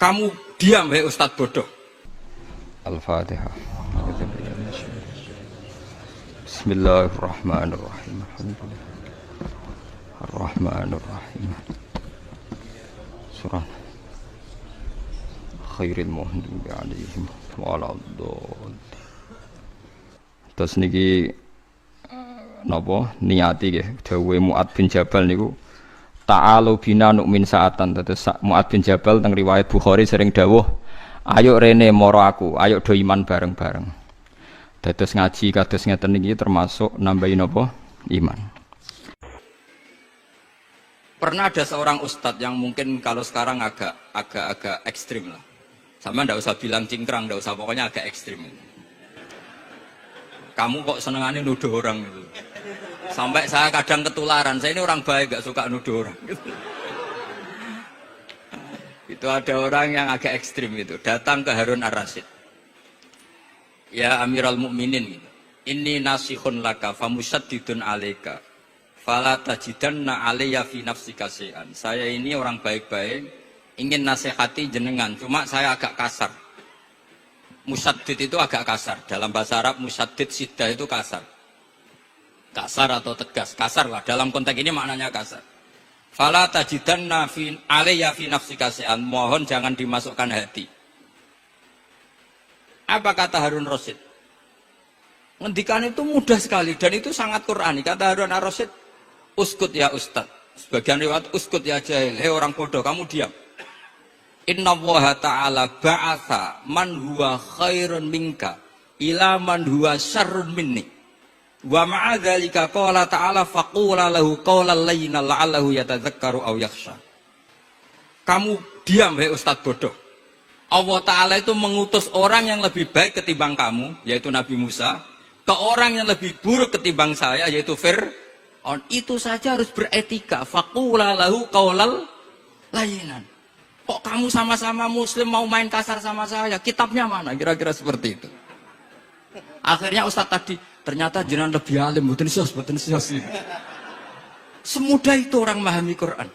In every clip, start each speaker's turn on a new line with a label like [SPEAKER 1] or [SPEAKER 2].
[SPEAKER 1] Kamu diam, hei Ustadz bodoh.
[SPEAKER 2] Al-Fatihah. Bismillahirrahmanirrahim. Ar-Rahmanirrahim. Surah Khairil Muhdubi alaihim waladhdallin. Terus niki napa niati nggih dawuhe Mu'ad bin Jabal niku ta'alu bina nu'min sa'atan. Terus Mu'ad bin Jabal teng riwayat Bukhari sering dawuh, ayo rene moro aku, ayo do iman bareng-bareng. Dados ngaji kados ngeten niki termasuk nambahin napa? Iman.
[SPEAKER 1] Pernah ada seorang ustadz yang mungkin kalau sekarang agak ekstrim lah. Sama ndak usah bilang cingkrang, ndak usah, pokoknya agak ekstrim. Kamu kok senengannya nuduh orang gitu. Sampai saya kadang ketularan, saya ini orang baik, gak suka nuduh orang. Itu ada orang yang agak ekstrim itu, datang ke Harun ar-Rasyid. Ya Amirul Mukminin, gitu. Inni nasihun laka famusaddidun alaika. Fala tajidanna alayya fi nafsika syai'an. Saya ini orang baik-baik, ingin nasihati jenengan, cuma saya agak kasar. Musaddid itu agak kasar. Dalam bahasa Arab musaddid siddah itu kasar. Kasar atau tegas, kasar lah. Dalam konteks ini maknanya kasar. Fala tajidanna fi alayya fi nafsika syai'an. Mohon jangan dimasukkan hati. Apa kata Harun Rasyid? Ngendikan itu mudah sekali dan itu sangat Qur'ani. Kata Harun ar-Rasyid, uskut ya Ustad. Sebagian riwayat uskut ya jahil. Hei orang bodoh, kamu diam. Inna Allaha ta'ala ba'atha man huwa khairun minka ila man huwa syarrun minni. Wa ma'adzalika qala ta'ala faqula lahu qawlan layyinan la'allahu yatadzakkaru aw yakhsha. Kamu diam, hei Ustad bodoh. Allah Ta'ala itu mengutus orang yang lebih baik ketimbang kamu, yaitu Nabi Musa, ke orang yang lebih buruk ketimbang saya, yaitu Fir'aun. Itu saja harus beretika. Faqula lahu qawlan layyinan. Kok kamu sama-sama muslim mau main kasar sama saya? Kitabnya mana? Kira-kira seperti itu. Akhirnya Ustaz tadi, ternyata jenengan lebih alim, mboten sios. Semudah itu orang memahami Quran.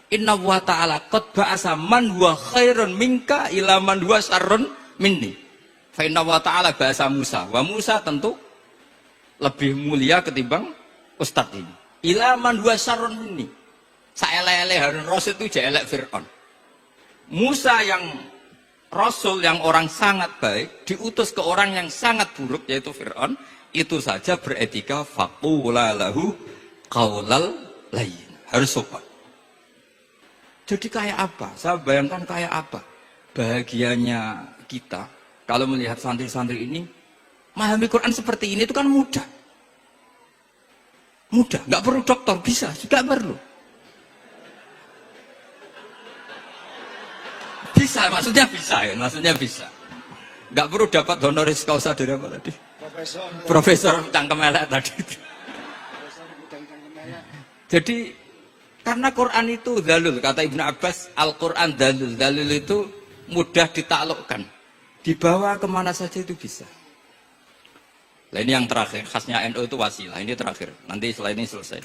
[SPEAKER 1] Inna wa ta'ala qad ba'asa man huwa khairun minka ila man huwa syarrun minni. Fa inna wa ta'ala ba'asa Musa. Wa Musa tentu lebih mulia ketimbang Ustaz ini. Ila man huwa syarrun minni. Saelek-elek Harun Rasyid itu jelek Fir'aun. Musa yang Rasul yang orang sangat baik diutus ke orang yang sangat buruk yaitu Fir'aun, itu saja beretika faqula lahu qaulal layyin. Harus sopan. Jadi kayak apa? Saya bayangkan kayak apa bahagianya kita kalau melihat santri-santri ini memahami Quran seperti ini. Itu kan mudah. Mudah, nggak perlu dokter, bisa, juga perlu. Bisa, maksudnya bisa ya, maksudnya bisa. Nggak perlu dapat honoris causa dari apa tadi? Profesor cangkem elek tadi. Jadi karena Quran itu dalil, kata Ibnu Abbas, Al-Quran dalil. Dalil itu mudah ditaklukkan. Dibawa kemana saja itu bisa. Nah ini yang terakhir, khasnya NU itu wasilah. Ini terakhir, nanti setelah ini selesai.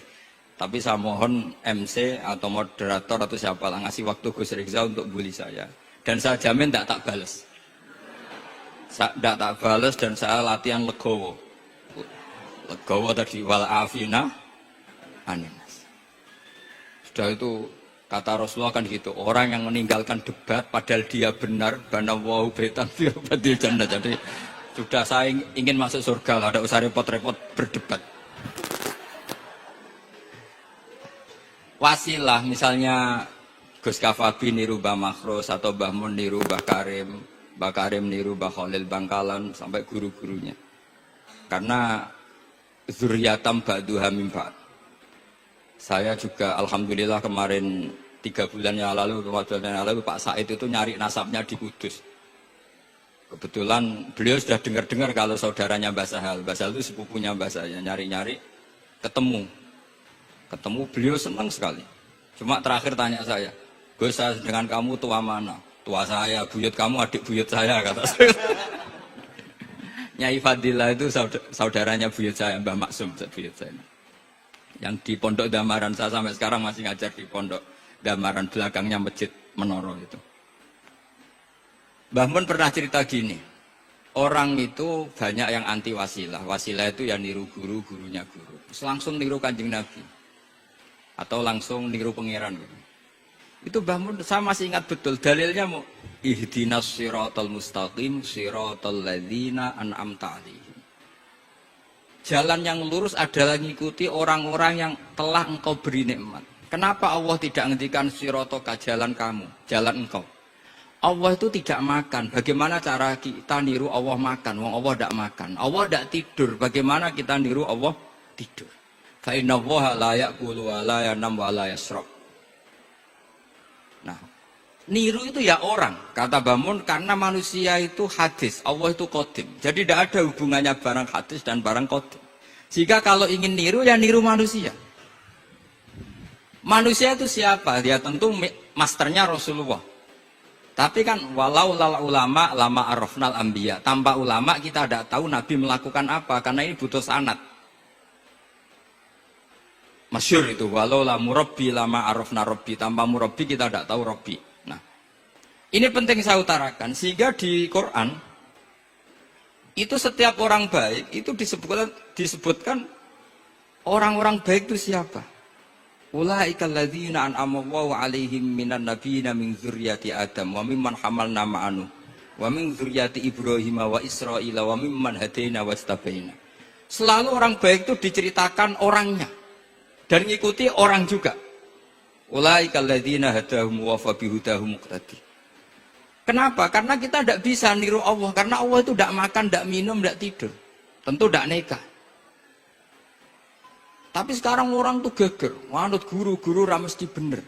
[SPEAKER 1] Tapi saya mohon MC atau moderator atau siapa lah ngasih waktu Gus Rizal untuk bully saya. Dan saya jamin tidak tak balas. Tidak tak balas dan saya latihan legowo. Legowo tadi, wal'afina anin. Sudah itu kata Rasulullah kan gitu, orang yang meninggalkan debat padahal dia benar, banallahu baitan fi rabbil jannah. Jadi sudah saya ingin masuk surga lah, ada usah repot-repot berdebat. Wasilah misalnya Gus Kafabi niru Mbah Makhrus atau Mbah Mun niru Mbah Karim niru Mbah Khalil Bangkalan sampai guru-gurunya. Karena zuriyatam ba'duha min ba'd. Saya juga alhamdulillah kemarin 3 bulan yang lalu Pak Said itu nyari nasabnya di Kudus. Kebetulan beliau sudah dengar-dengar kalau saudaranya Mbah Sahal. Mbah Sahal itu sepupunya Mbah saya, nyari-nyari ketemu beliau senang sekali. Cuma terakhir tanya saya, Gus, dengan kamu tua mana? Tua saya, buyut kamu adik buyut saya, kata saya. Nyai Fadilah itu saudaranya buyut saya, Mbah Maksum, buyut saya. Yang di Pondok Damaran, saya sampai sekarang masih ngajar di Pondok Damaran, belakangnya Masjid Menoro itu. Mbah Mun pernah cerita gini, orang itu banyak yang anti wasilah. Wasilah itu ya niru guru, gurunya guru. Terus langsung niru Kanjeng Nabi. Atau langsung niru pangeran. Itu Mbah Mun, saya masih ingat betul. Dalilnya mau ihdinas siratal mustaqim siratal ladzina an'amta 'alaihim. Jalan yang lurus adalah mengikuti orang-orang yang telah engkau beri nikmat. Kenapa Allah tidak ngendikan siratoka jalan kamu, jalan engkau? Allah itu tidak makan. Bagaimana cara kita niru Allah makan? Wong Allah tidak makan. Allah tidak tidur. Bagaimana kita niru Allah tidur? Fa inna Allaha la ya'kulu wa la yanam wa la yashrab. Nah, niru itu ya orang. Kata Mbah Mun, karena manusia itu hadis, Allah itu qadim. Jadi tidak ada hubungannya barang hadis dan barang qadim. Jika kalau ingin niru ya niru manusia. Manusia itu siapa? Dia tentu masternya Rasulullah. Tapi kan walau lal ulama lama arafnal anbiya. Tanpa ulama kita tidak tahu Nabi melakukan apa karena ini butuh sanad. Masyhur itu walau la murabbi lama arafna rabbi. Tanpa murabbi kita tidak tahu rabbi. Nah, ini penting saya utarakan sehingga di Quran itu setiap orang baik itu disebutkan orang-orang baik itu siapa? Ulaika alladzina an'ama Allahu 'alaihim minan nabiyina min dzurriyyati Adam wa mimman hamalna ma'anu wa min dzurriyyati Ibrahim wa Israila wa mimman hadaina wastabaina. Selalu orang baik itu diceritakan orangnya dan ngikuti orang juga. Ulaika alladzina hadahum wa fa bihudahum muqtadi. Kenapa? Karena kita tidak bisa niru Allah karena Allah itu tidak makan, tidak minum, tidak tidur. Tentu tidak nikah. Tapi sekarang orang tuh geger, manut guru-guru ra mesti bener.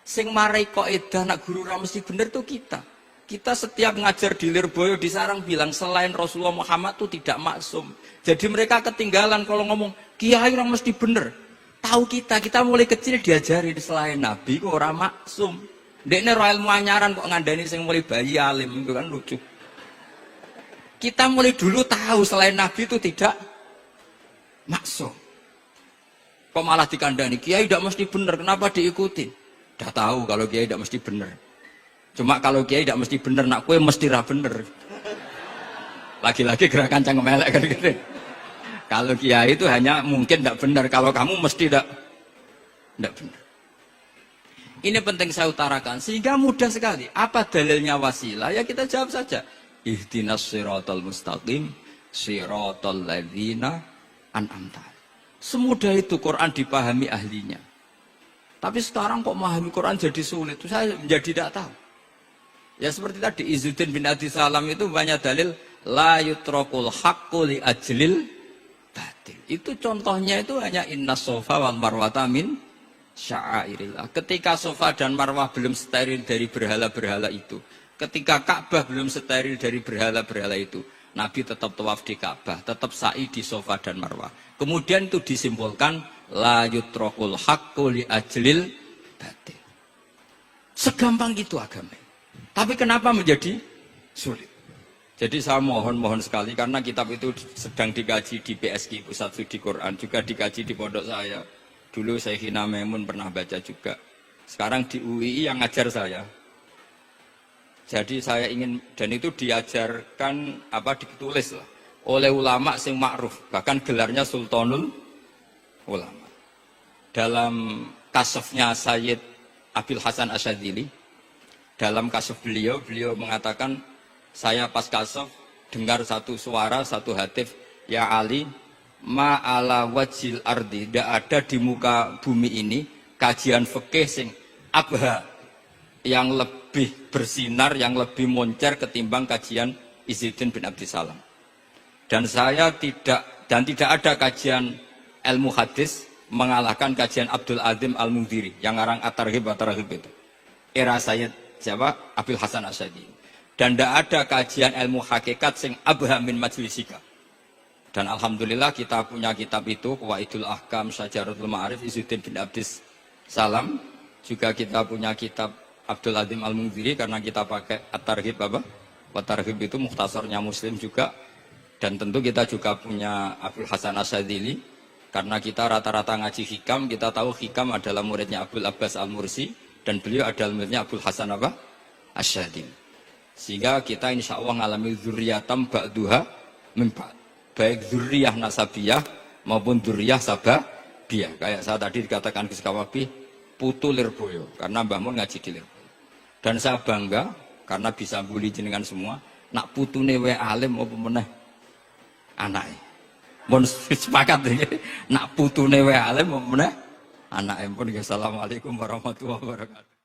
[SPEAKER 1] Sing marai kaidah nak guru ra mesti bener tuh kita. Kita setiap ngajar di Lirboyo di Sarang bilang selain Rasulullah Muhammad tuh tidak maksum. Jadi mereka ketinggalan kalau ngomong kiai ra mesti bener. Tahu kita mulai kecil diajari selain Nabi kok ora maksum. Ndekne ro ilmu anyaran kok ngandani sing mulai bayi alim itu kan lucu. Kita mulai dulu tahu selain Nabi itu tidak maksum. Kok malah dikandani, kiai tidak mesti benar, kenapa diikuti? Udah tahu kalau kiai tidak mesti benar. Cuma kalau kiai tidak mesti benar, nak kue mesti ra benar. Lagi-lagi gerakan cangkem elek kan gitu. Kalau kiai itu hanya mungkin tidak benar, kalau kamu mesti tidak benar. Ini penting saya utarakan, sehingga mudah sekali. Apa dalilnya wasilah? Ya kita jawab saja. Ihdinas siratal mustaqim, siratal ladzina an'amta. Semudah itu Quran dipahami ahlinya. Tapi sekarang kok memahami Quran jadi sulit. Saya menjadi tidak tahu. Ya seperti tadi Izzuddin bin Abi Salam itu banyak dalil la yutrakul haqqu li ajlil batil. Itu contohnya itu hanya innas sofa wal marwata min sya'airillah. Ketika sofa dan marwah belum steril dari berhala-berhala itu. Ketika Ka'bah belum steril dari berhala-berhala itu. Nabi tetap tawaf di Ka'bah, tetap sa'i di sofa dan marwah. Kemudian itu disimbolkan la yutrakul haqqu li ajlil batil. Segampang itu agama. Tapi kenapa menjadi sulit? Jadi saya mohon sekali karena kitab itu sedang dikaji di PSQ Pusat Studi Quran, juga dikaji di pondok saya. Dulu Syekhina Maimun pernah baca juga. Sekarang di UII yang ngajar saya. Jadi saya ingin, dan itu diajarkan ditulis lah oleh ulama sing ma'ruf, bahkan gelarnya Sultanul Ulama. Dalam kasafnya Sayyid Abil Hasan Asyadzili, dalam kasaf beliau mengatakan, saya pas kasaf dengar satu suara, satu hatif, ya Ali, ma'ala wajil ardi, tidak ada di muka bumi ini kajian fikih sing abha, yang lebih bersinar, yang lebih moncer ketimbang kajian Izzuddin bin Abdi Salam. Dan tidak ada kajian ilmu hadis mengalahkan kajian Abdul Azim Al-Mundhiri yang ngarang At-Targhib itu. Era Sayyid siapa? Abil Hasan Asyadzili. Dan tidak ada kajian ilmu hakikat sing abha min majlisika. Dan alhamdulillah kita punya kitab itu, Qawaidul Ahkam, Syajaratul Ma'arif, Izzuddin bin Abdi Salam. Juga kita punya kitab Abdul Azim Al-Mundhiri karena kita pakai At-Targhib At-Targhib itu mukhtasarnya Muslim juga. Dan tentu kita juga punya Abul Hasan Asyadzili karena kita rata-rata ngaji hikam, kita tahu hikam adalah muridnya Abdul Abbas Al-Mursi dan beliau adalah muridnya Abul Hasan Asyadzili. Sehingga kita insya Allah ngalami dzurriyatam ba'duha min ba'd. Baik dzurriyah nasabiyah maupun dzurriyah sababiyah. Kayak saya tadi dikatakan ke Sekawabi, putu Lirboyo, karena Mbah Mun ngaji di Lirboyo. Dan saya bangga karena bisa bully jenengan semua. Nak putune wae alim apa meneh anake. Mun sepakat iki, nak putune wae alim apa meneh anake. Pun assalamualaikum warahmatullahi wabarakatuh.